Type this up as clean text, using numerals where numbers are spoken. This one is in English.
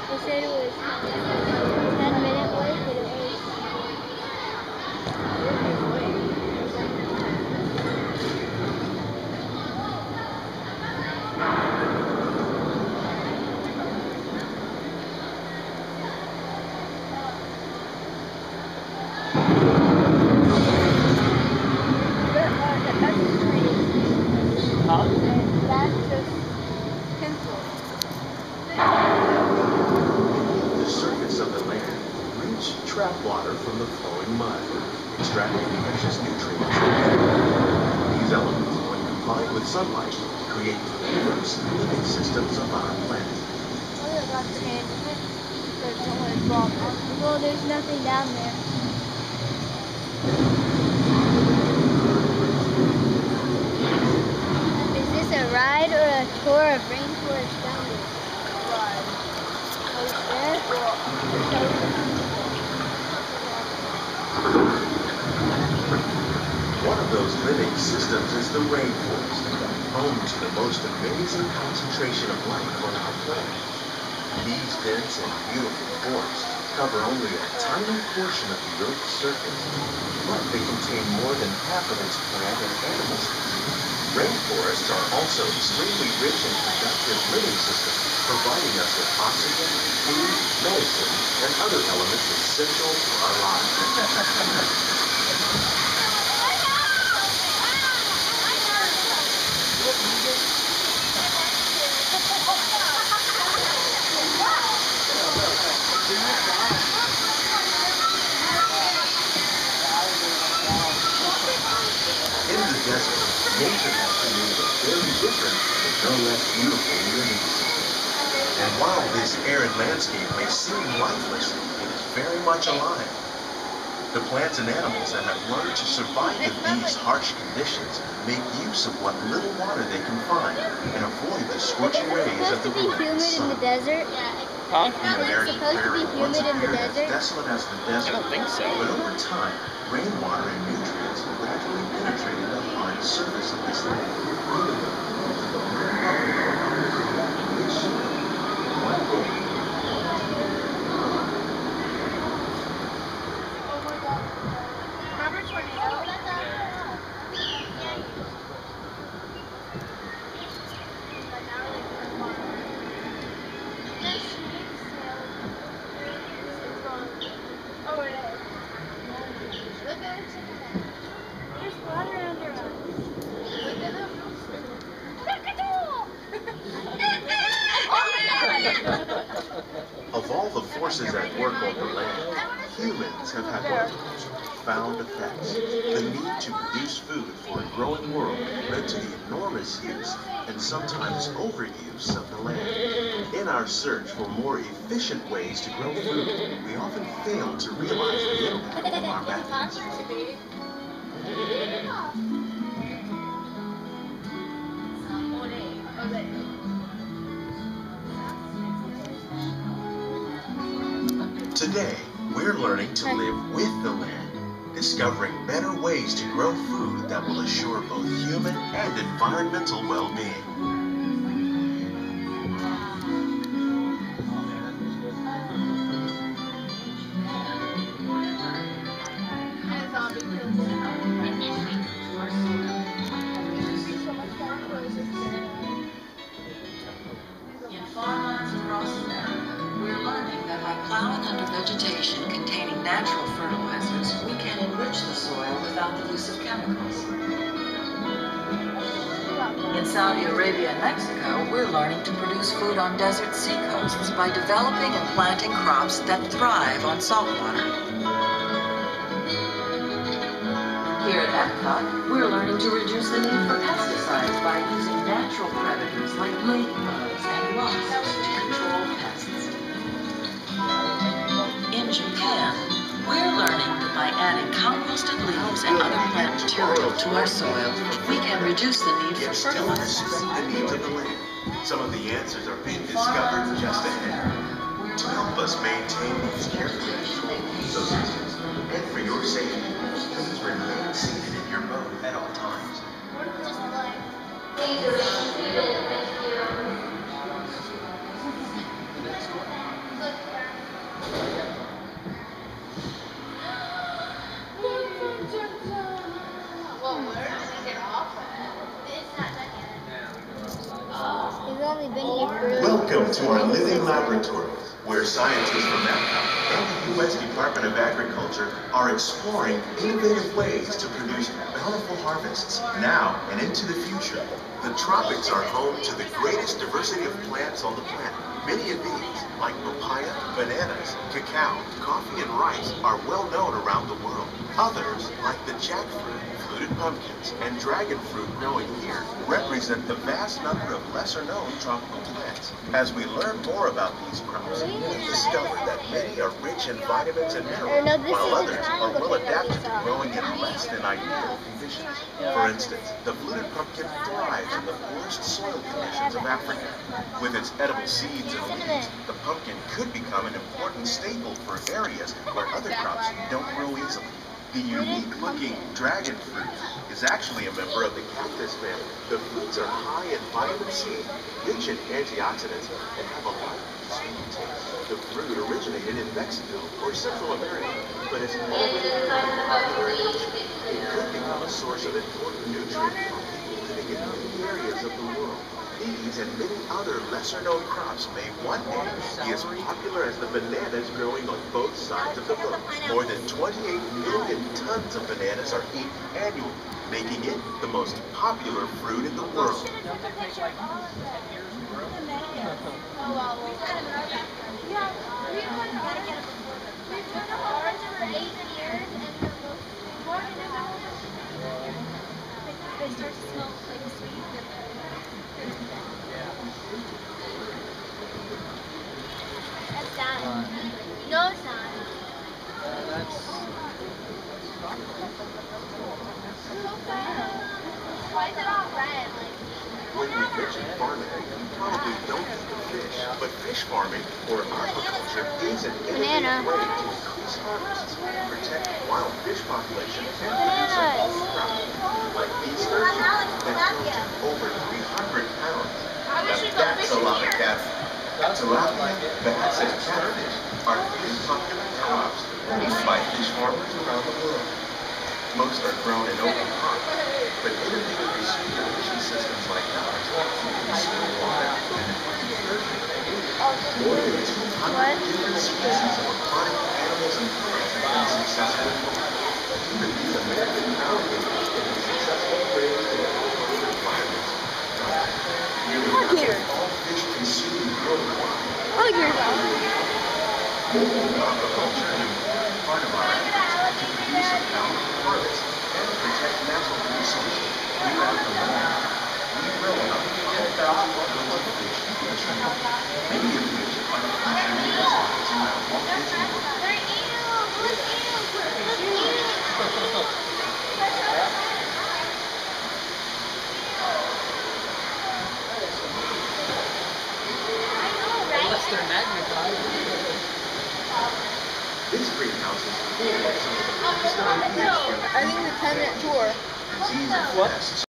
They said it was 10-minute wait, but it was. That's just pencil. The surface of the land rich trap water from the flowing mud, extracting precious nutrients. These elements, when combined with sunlight, create the diverse living systems of our planet. Well, there's nothing down there. Is this a ride or a tour of rainforest boundaries? Ride. One of those living systems is the rainforest, home to the most amazing concentration of life on our planet. These dense and beautiful forests cover only a tiny portion of the Earth's surface, but they contain more than half of its plant and animal species. Rainforests are also extremely rich and productive living systems, providing us with oxygen, food, medicine, and other elements essential for our lives. In the desert, nature has created a very different but no less beautiful living system. And while this arid landscape may seem lifeless, it is very much alive. The plants and animals that have learned to survive in these harsh conditions make use of what little water they can find and avoid the scorching rays of the relentless sun. Is it supposed to be humid in the desert? Huh? Is it supposed to be humid in the desert? Desolate as the desert. I don't think so. But over time, rainwater and nutrients gradually penetrated the hard surface of this land. Which, one day, Remember tornado? Oh, it is. Look at it. There's water under us. Look at them. of all the forces at work on the land, humans have had one of the most profound effects. The need to produce food for a growing world led to the enormous use and sometimes overuse of the land. In our search for more efficient ways to grow food, we often fail to realize the impact of our methods. Today, we're learning to live with the land, discovering better ways to grow food that will assure both human and environmental well-being. In farmlands across America, we're learning that by plowing under vegetation containing natural fertilizers, we can enrich the soil without the use of chemicals. In Saudi Arabia and Mexico, we're learning to produce food on desert seacoasts by developing and planting crops that thrive on salt water. Here at Epcot, we're learning to reduce the need for pesticides by using natural predators like ladybugs and wasps to control pests. In Japan, we're learning that by adding composted leaves and other plant material to our soil, we can reduce the need for Still fertilizers. respect the needs of the land. Some of the answers are being discovered just ahead. We're to help us maintain these carefully controlled ecosystems. And for your safety, please remain seated in your boat at all times. Just like. Well, where did we get off at? It's not done yet. We've only been here for Welcome to our living laboratory, where scientists from Epcot and the U.S. Department of Agriculture are exploring innovative ways to produce bountiful harvests now and into the future. The tropics are home to the greatest diversity of plants on the planet. Many of these, like papaya, bananas, cacao, coffee, and rice, are well known around the world. Others, like the jackfruit, fluted pumpkins, and dragon fruit growing here, represent the vast number of lesser-known tropical plants. As we learn more about these crops, we discover that many are rich in vitamins and minerals, while others are well adapted to growing in less than ideal conditions. For instance, the fluted pumpkin thrives in the poorest soil conditions of Africa. With its edible seeds and leaves, the pumpkin could become an important staple for areas where other crops don't grow easily. The unique-looking dragon fruit is actually a member of the cactus family. The fruits are high in vitamin C, rich in antioxidants, and have a light, sweet taste. The fruit originated in Mexico or Central America, but is already becoming popular in Asia. It could become a source of important nutrients for people living in many areas of the world. These and many other lesser-known crops may one day be as popular as the bananas growing on both sides of the boat. More than 28 million tons of bananas are eaten annually, making it the most popular fruit in the world. Oh, well, we've had them in our backyard. Yeah, we've done ours for 8 years, and the most important is they start to smell like sweet. That's done. No, it's not. Why is it all red? When you mention farming, you probably don't think of fish, but fish farming, or aquaculture, is an innovative way to increase harvests, protect wild fish populations, and produce a bulk crop, like these sturgeon that grow to over 300 pounds. Now that's a lot of catfish. Tilapia, bass, and catfish are three popular crops raised by fish farmers around the world. Most are grown in open ponds, but innovative recirculation systems like ours can store water and improve sturgeon. More than 200 different species of aquatic animals and plants have been successfully farmed. Even these American alligators can be successfully raised in controlled environments. Nearly all fish consumed worldwide. Aquaculture is an important part of our efforts to produce a balanced harvest and protect natural resources throughout the land. We grow about 10,000 tons of fish each year, many of which are featured in this Walt Disney World. They're eels! Look, eels! Look, eels! I know, right? Unless they're magnified. This greenhouse is full of some of the best known fish for the I think the 10-minute tour. disease and pests.